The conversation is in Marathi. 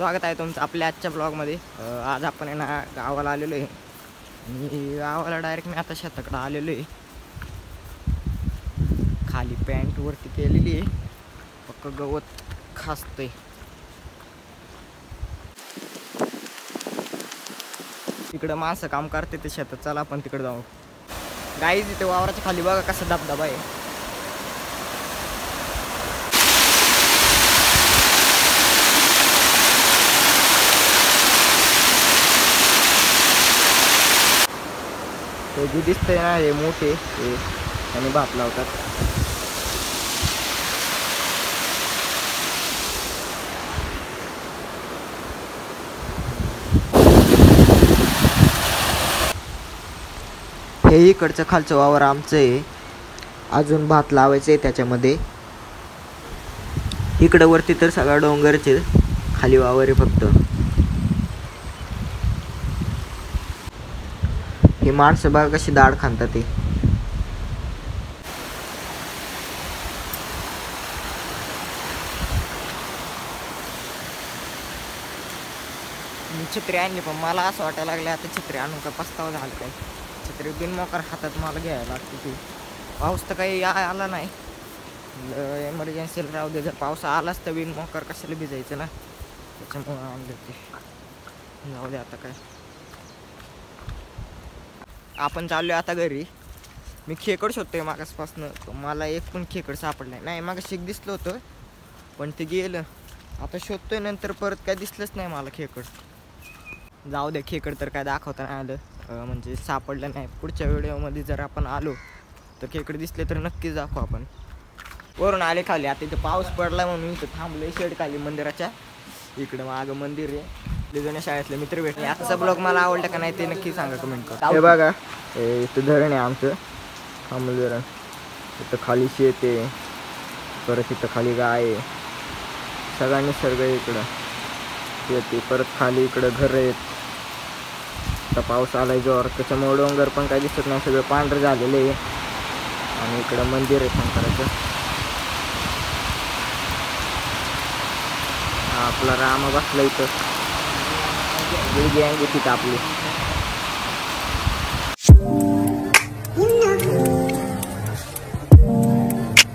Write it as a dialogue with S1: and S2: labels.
S1: स्वागत आहे तुमचं आपल्या आजच्या ब्लॉगमध्ये। आज आपण आहे ना गावाला आलेलो आहे आणि गावाला डायरेक्ट मी आता शेताकडे आलेलो आहे। खाली पॅन्ट वरती केलेली आहे, पक्क गवत खासतंय। तिकडं माणसं काम करते ते शेतात, चला आपण तिकडे जाऊ। गाईज इथे वावराच्या खाली बघा कसा धबधबा आहे। हे जे दिसतंय ना हे मोठे हे आणि भात लावतात। हे इकडचं खालचं वावर आमचं आहे, अजून भात लावायचं आहे त्याच्यामध्ये। इकडं वरती तर सगळा डोंगरचे, खाली वावर आहे फक्त। हे माणसं बघा कशी दाढ खांतात ते। मी छत्री आणली पण मला असं वाटायला लागलं आता छत्री आणून का पस्तावा झाला काय। छत्री बिनमोकार हातात मला घ्यायला लागते ती। पाऊस तर काही आला नाही, एमर्जन्सीला राहू दे। जर पाऊस आलाच तर बिनमोकार कशाला भिजायचं ना, त्याच्यामुळं आणलं ते। जाऊ दे आता काय। आपण चाललोय आता घरी। मी खेकड शोधतोय मागासपासनं, मला एक पण खेकड सापडलं नाही। मग शिक दिसलं होतं पण ते गेलं। आता शोधतोय, नंतर परत काय दिसलंच नाही मला खेकड। जाऊ दे, खेकड तर काय दाखवता नाही आलं, म्हणजे सापडलं नाही। पुढच्या व्हिडिओमध्ये जर आपण आलो तर खेकड दिसले तर नक्कीच दाखवू आपण। वरून आले खाली, आता इथं पाऊस पडला म्हणून इथं थांबलोय शेड खाली मंदिराच्या। इकडं मागं मंदिर आहे, जुन्या शाळेतले मित्र भेटले। आजचा ब्लॉग मला आवडला का नाही ते नक्की सांगा कमेंट करा। हे बघा इथं धरण आहे आमचं, थांबलं धरण। इथं खाली शेत आहे, परत इथं खाली गाय आहे, सगळा निसर्ग आहे इकडं। शेती परत खाली इकडं घर आहेत। आता पाऊस आलाय जोर, त्याच्यामुळे डोंगर पण काही दिसत नाही, सगळं पांढरं झालेलं आहे। आणि इकडं मंदिर आहे शंकराचं। आपला राम बसला इथं, गँग आहे तिथं आपली।